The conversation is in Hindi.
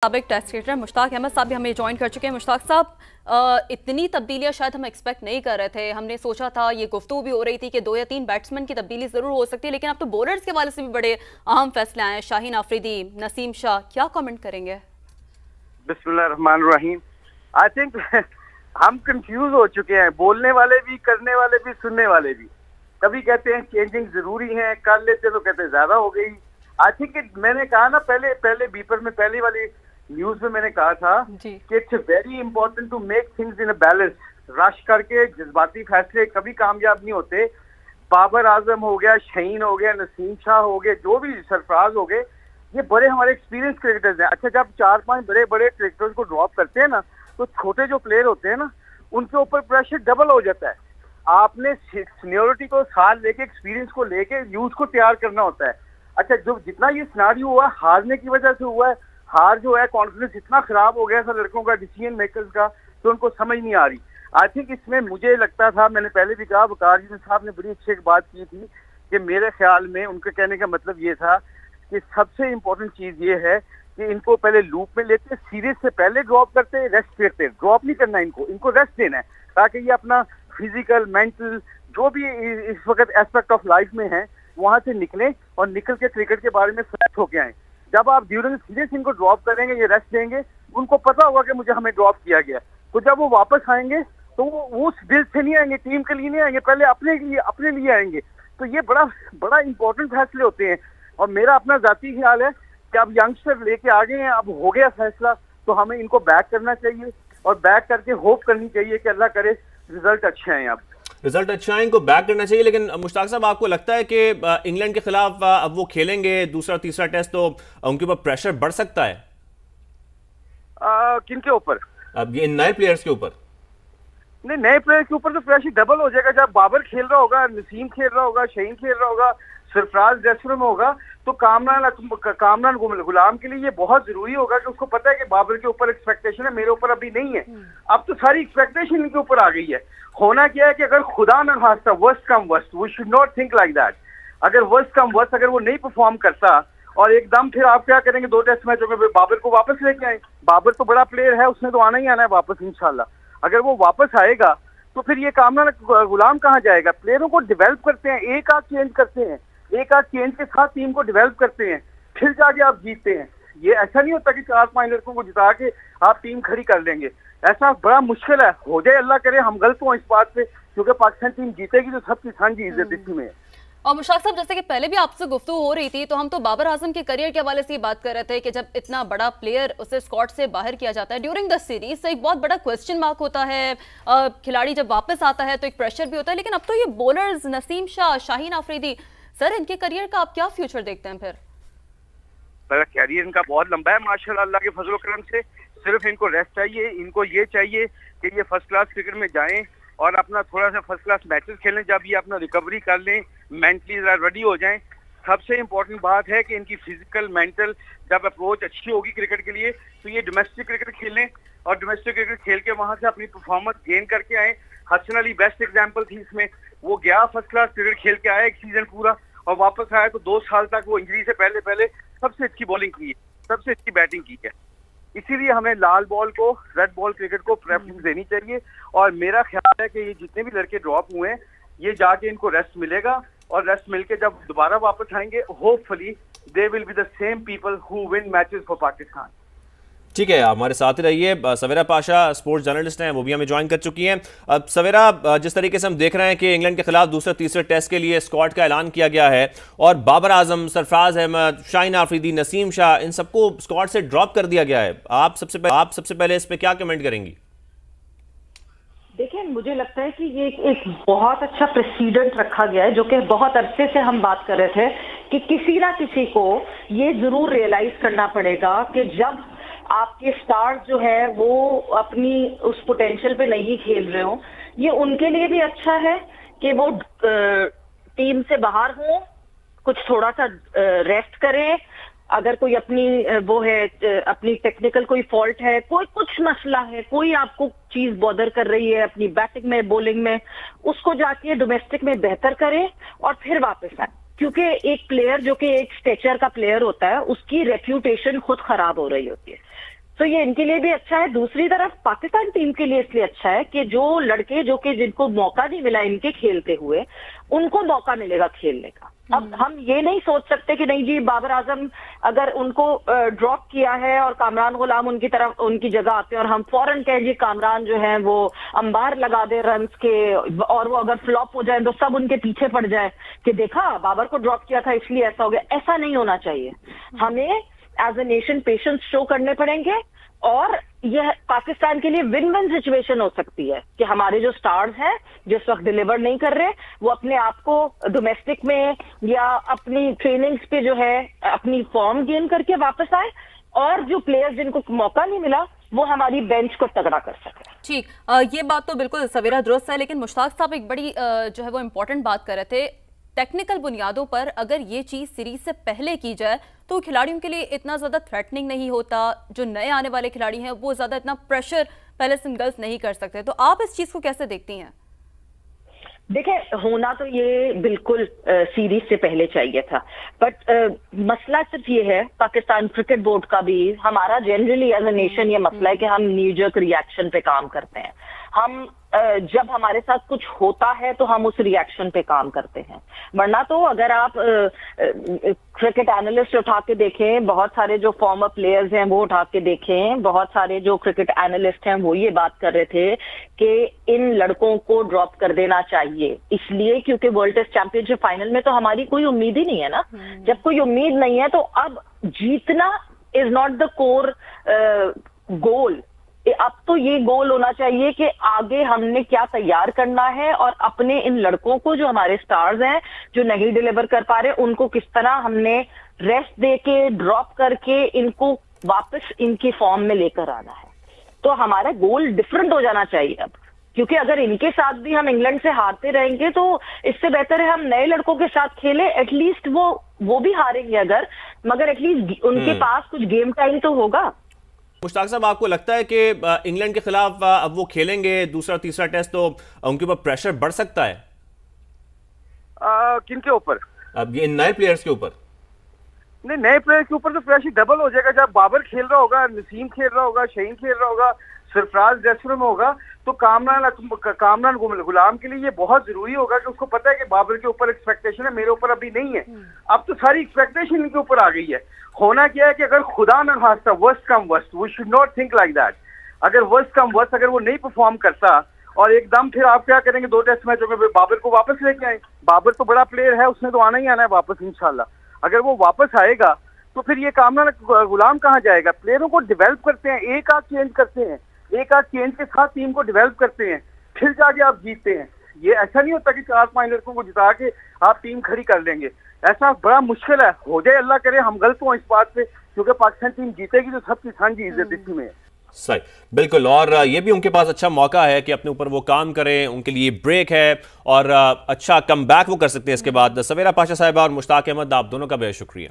साबिक टेस्ट क्रिकेटर मुश्ताक अहमद साहब भी हमें ज्वाइन कर चुके हैं। मुश्ताक साहब, इतनी तब्दीलियां शायद हम एक्सपेक्ट नहीं कर रहे थे। हमने सोचा था, ये गुफ्तगू भी हो रही थी कि 2 या 3 बैट्समैन की तब्दीली जरूर हो सकती है, लेकिन अब तो बॉलर्स के हवाले से भी बड़े अहम फैसले आए हैं। शाहीन आफरीदी, नसीम शाह, क्या कमेंट करेंगे? बिस्मिल्लाहिर्रहमानिर्रहीम। आई थिंक हम कंफ्यूज हो चुके हैं, बोलने वाले भी, करने वाले भी, सुनने वाले भी। कभी कहते हैं चेंजिंग जरूरी है, कर लेते तो कहते ज्यादा हो गई। आई थिंक मैंने कहा ना पहले बीपर में, पहली वाली न्यूज में मैंने कहा था कि it's very important to make things in a balance. Rush करके जज्बाती फैसले कभी कामयाब नहीं होते। बाबर आजम हो गया, शहीन हो गया, नसीम शाह हो गए, जो भी सरफराज हो गए, ये बड़े हमारे एक्सपीरियंस क्रिकेटर्स हैं। अच्छा, जब 4-5 बड़े बड़े क्रिकेटर्स को ड्रॉप करते हैं ना, तो छोटे जो प्लेयर होते हैं ना, उनके ऊपर प्रेशर डबल हो जाता है। आपने सीनियोरिटी को साथ लेके, एक्सपीरियंस को लेके यूथ को तैयार करना होता है। अच्छा, जो जितना ये सिनारियो हुआ हारने की वजह से हुआ है, हार जो है, कॉन्फिडेंस इतना खराब हो गया सब लड़कों का, डिसीजन मेकर्स का, तो उनको समझ नहीं आ रही। आई थिंक इसमें मुझे लगता था, मैंने पहले भी कहा, वकार साहब ने बड़ी अच्छी एक बात की थी कि मेरे ख्याल में उनके कहने का मतलब ये था कि सबसे इम्पोर्टेंट चीज ये है कि इनको पहले लूप में लेते, सीरीज से पहले ड्रॉप करते, रेस्ट करते। ड्रॉप नहीं करना, इनको रेस्ट देना है, ताकि ये अपना फिजिकल, मेंटल, जो भी इस वक्त एस्पेक्ट ऑफ लाइफ में है, वहां से निकलें और निकल के क्रिकेट के बारे में फ्रेश होके आए। जब आप ड्यूरिंग सीरीज इनको ड्रॉप करेंगे, ये रेस्ट देंगे, उनको पता होगा कि मुझे हमें ड्रॉप किया गया, तो जब वो वापस आएंगे तो वो उस दिल से नहीं आएंगे, टीम के लिए नहीं आएंगे, पहले अपने लिए आएंगे। तो ये बड़ा इंपॉर्टेंट फैसले होते हैं। और मेरा अपना जाती ख्याल है कि अब यंगस्टर लेके आ गए हैं, अब हो गया फैसला, तो हमें इनको बैक करना चाहिए और बैक करके होप करनी चाहिए कि अल्लाह करे रिजल्ट अच्छे आए। अब रिजल्ट अच्छा है, इनको बैक करना चाहिए। लेकिन मुश्ताक साहब, आपको लगता है कि इंग्लैंड के खिलाफ अब वो खेलेंगे दूसरा तीसरा टेस्ट, तो उनके ऊपर प्रेशर बढ़ सकता है? किन के ऊपर? अब ये नए प्लेयर्स के ऊपर। नहीं, नए प्लेयर के ऊपर तो प्रेशर डबल हो जाएगा। जब बाबर खेल रहा होगा, नसीम खेल रहा होगा, शहीन खेल रहा होगा, सरफराज ड्रेसर में होगा, तो कामरान गुलाम के लिए ये बहुत जरूरी होगा कि उसको पता है कि बाबर के ऊपर एक्सपेक्टेशन है, मेरे ऊपर अभी नहीं है। अब तो सारी एक्सपेक्टेशन इनके ऊपर आ गई है। होना क्या है कि अगर खुदा न खास्ता worst come worst, we should not think like that, अगर वर्स्ट कम वर्स्ट अगर वो नहीं परफॉर्म करता और एकदम, फिर आप क्या करेंगे? 2 टेस्ट मैचों में बाबर को वापस लेके आए। बाबर तो बड़ा प्लेयर है, उसने तो आना ही आना है वापस इंशाल्लाह। अगर वो वापस आएगा तो फिर ये कामरान गुलाम कहाँ जाएगा? प्लेयरों को डेवलप करते हैं, एक आध चेंज करते हैं, एक आध चेंज के साथ टीम को डेवलप करते हैं, फिर जाके आप जीतते हैं। ये ऐसा नहीं होता कि 4-5 लड़कों को जिता के आप टीम खड़ी कर लेंगे। ऐसा बड़ा मुश्किल है। हो जाए, अल्लाह करे हम गलत हों इस बात पे, क्योंकि पाकिस्तान टीम जीतेगी तो सबकी सांझी इज्जत इसी में है। और मुश्ताक साहब, जैसे कि पहले भी आपसे गुफ्तगू हो रही थी, तो हम तो बाबर आजम के करियर के हवाले से ये बात कर रहे थे कि जब इतना बड़ा प्लेयर उसे स्क्वाड से बाहर किया जाता है ड्यूरिंग द सीरीज, तो एक बहुत बड़ा क्वेश्चन मार्क होता है। खिलाड़ी जब वापस आता है तो एक प्रेशर भी होता है। लेकिन अब तो ये बॉलर्स, नसीम शाह, शाहीन आफरीदी, सर, इनके करियर का आप क्या फ्यूचर देखते हैं? फिर कैरियर इनका बहुत लंबा है माशाल्लाह, अल्लाह के फजल करम से। सिर्फ इनको रेस्ट चाहिए, इनको ये चाहिए कि ये फर्स्ट क्लास क्रिकेट में जाएं और अपना थोड़ा सा फर्स्ट क्लास मैचेस खेलें। जब ये अपना रिकवरी कर लें, मेंटली रेडी हो जाएं। सबसे इंपॉर्टेंट बात है कि इनकी फिजिकल, मेंटल जब अप्रोच अच्छी होगी क्रिकेट के लिए, तो ये डोमेस्टिक क्रिकेट खेलें और डोमेस्टिक क्रिकेट खेल के वहां से अपनी परफॉर्मेंस गेन करके आए। हसन अली बेस्ट एग्जाम्पल थी इसमें। वो गया फर्स्ट क्लास क्रिकेट खेल के आया एक सीजन पूरा, और वापस आया तो 2 साल तक वो इंजरी से पहले सबसे अच्छी बॉलिंग की है, सबसे अच्छी बैटिंग की है। इसीलिए हमें लाल बॉल को, रेड बॉल क्रिकेट को प्रेफरेंस देनी चाहिए। और मेरा ख्याल है कि ये जितने भी लड़के ड्रॉप हुए हैं, ये जाके इनको रेस्ट मिलेगा, और रेस्ट मिलके जब दोबारा वापस आएंगे, hopefully they will be the same people who win matches for Pakistan. ठीक है, हमारे साथ ही रहिए। सवेरा पाशा स्पोर्ट्स जर्नलिस्ट हैं, वो भी हमें ज्वाइन कर चुकी हैं। अब सवेरा, जिस तरीके से हम देख रहे हैं कि इंग्लैंड के खिलाफ दूसरे तीसरे टेस्ट के लिए स्क्वाड का ऐलान किया गया है, और बाबर आजम, सरफराज अहमद, शाहीन आफरीदी, नसीम शाह, इन सबको स्क्वाड से ड्रॉप कर दिया गया है। आप सबसे पहले इस पे क्या कमेंट करेंगी? देखिए, मुझे लगता है कि ये एक बहुत अच्छा प्रेसिडेंट रखा गया है, जो कि बहुत अरसे से हम बात कर रहे थे कि किसी ना किसी को ये जरूर रियलाइज करना पड़ेगा कि जब आपके स्टार्स जो है वो अपनी उस पोटेंशियल पे नहीं खेल रहे हो, ये उनके लिए भी अच्छा है कि वो टीम से बाहर हो, कुछ थोड़ा सा रेस्ट करें। अगर कोई अपनी वो है, अपनी टेक्निकल कोई फॉल्ट है, कोई कुछ मसला है, कोई आपको चीज बॉदर कर रही है अपनी बैटिंग में, बॉलिंग में, उसको जाके डोमेस्टिक में बेहतर करें और फिर वापस आए। क्योंकि एक प्लेयर जो कि एक स्टेचर का प्लेयर होता है, उसकी रेप्यूटेशन खुद खराब हो रही होती है। तो ये इनके लिए भी अच्छा है। दूसरी तरफ पाकिस्तान टीम के लिए इसलिए अच्छा है कि जो लड़के जो कि जिनको मौका नहीं मिला इनके खेलते हुए, उनको मौका मिलेगा खेलने का। अब हम ये नहीं सोच सकते कि नहीं जी बाबर आजम अगर उनको ड्रॉप किया है और कामरान गुलाम उनकी तरफ उनकी जगह आते हैं और हम फौरन कहें जी कामरान जो है वो अंबार लगा दे रन्स के, और वो अगर फ्लॉप हो जाए तो सब उनके पीछे पड़ जाए कि देखा बाबर को ड्रॉप किया था इसलिए ऐसा हो गया। ऐसा नहीं होना चाहिए। हमें as a nation patience show करने पड़ेंगे और यह पाकिस्तान के लिए विन विन सिचुएशन हो सकती है कि हमारे जो स्टार्स हैं जिस वक्त डिलीवर नहीं कर रहे, वो अपने आप को डोमेस्टिक में या अपनी ट्रेनिंग्स पे जो है अपनी फॉर्म गेन करके वापस आए, और जो प्लेयर्स जिनको मौका नहीं मिला वो हमारी बेंच को तगड़ा कर सके। ठीक, ये बात तो बिल्कुल सवेरा दुरुस्त है, लेकिन मुश्ताक साहब एक बड़ी जो है वो इम्पोर्टेंट बात कर रहे थे। टेक्निकल बुनियादों पर अगर ये चीज सीरीज से पहले की जाए तो खिलाड़ियों के लिए इतना ज्यादा थ्रेटनिंग नहीं होता। जो नए आने वाले खिलाड़ी हैं वो ज्यादा इतना प्रेशर पहले सिंगल्स नहीं कर सकते। तो आप इस चीज को कैसे देखती हैं? देखिए, होना तो ये बिल्कुल सीरीज से पहले चाहिए था, बट मसला सिर्फ ये है, पाकिस्तान क्रिकेट बोर्ड का भी, हमारा जनरली एज ए नेशन ये मसला है कि हम न्यू जर्क रिएक्शन पे काम करते हैं। हम जब हमारे साथ कुछ होता है तो हम उस रिएक्शन पे काम करते हैं, वरना तो अगर आप क्रिकेट एनालिस्ट उठा के देखें, बहुत सारे जो फॉर्मर प्लेयर्स हैं वो उठा के देखें, बहुत सारे जो क्रिकेट एनालिस्ट हैं वो ये बात कर रहे थे कि इन लड़कों को ड्रॉप कर देना चाहिए, इसलिए क्योंकि वर्ल्ड टेस्ट चैंपियनशिप फाइनल में तो हमारी कोई उम्मीद ही नहीं है ना। जब कोई उम्मीद नहीं है तो अब जीतना इज नॉट द कोर गोल। अब तो ये गोल होना चाहिए कि आगे हमने क्या तैयार करना है और अपने इन लड़कों को जो हमारे स्टार्स हैं जो नहीं डिलीवर कर पा रहे, उनको किस तरह हमने रेस्ट देके ड्रॉप करके इनको वापस इनकी फॉर्म में लेकर आना है। तो हमारा गोल डिफरेंट हो जाना चाहिए अब, क्योंकि अगर इनके साथ भी हम इंग्लैंड से हारते रहेंगे तो इससे बेहतर है हम नए लड़कों के साथ खेले। एटलीस्ट वो भी हारेंगे अगर, मगर एटलीस्ट उनके पास कुछ गेम टाइम तो होगा। मुश्ताक साहब, आपको लगता है कि इंग्लैंड के खिलाफ अब वो खेलेंगे दूसरा तीसरा टेस्ट तो उनके ऊपर प्रेशर बढ़ सकता है? किन के ऊपर? अब ये नए प्लेयर्स के ऊपर। नहीं, नए प्लेयर के ऊपर तो प्रेशर डबल हो जाएगा। जब बाबर खेल रहा होगा, नसीम खेल रहा होगा, शहीन खेल रहा होगा, सरफराज ड्रेसर में होगा, तो कामरान गुलाम के लिए ये बहुत जरूरी होगा कि उसको पता है कि बाबर के ऊपर एक्सपेक्टेशन है, मेरे ऊपर अभी नहीं है। अब तो सारी एक्सपेक्टेशन इनके ऊपर आ गई है। होना क्या है कि अगर खुदा न खास्ता worst come worst, we should not think like that, अगर वर्स्ट कम वर्स्ट अगर वो नहीं परफॉर्म करता और एकदम, फिर आप क्या करेंगे? 2 टेस्ट मैचों में बाबर को वापस लेके आए। बाबर तो बड़ा प्लेयर है, उसने तो आना ही आना है वापस इंशाल्लाह। अगर वो वापस आएगा तो फिर ये कामरान गुलाम कहाँ जाएगा? प्लेयरों को डेवलप करते हैं, एक आध चेंज करते हैं, एक आध चेंज के साथ टीम को डेवलप करते हैं, फिर जाके आप जीतते हैं। ये ऐसा नहीं होता कि 4-5 लड़कों को जिता के आप टीम खड़ी कर लेंगे। ऐसा बड़ा मुश्किल है। हो जाए, अल्लाह करे हम गलत हों इस बात पे, क्योंकि पाकिस्तान टीम जीतेगी तो सबकी साझी इज्जत इसी में है। सही, बिल्कुल। और ये भी उनके पास अच्छा मौका है कि अपने ऊपर वो काम करें, उनके लिए ब्रेक है और अच्छा कम बैक वो कर सकते हैं इसके बाद। सवेरा पाशा साहिबा और मुश्ताक अहमद, आप दोनों का बेहद शुक्रिया।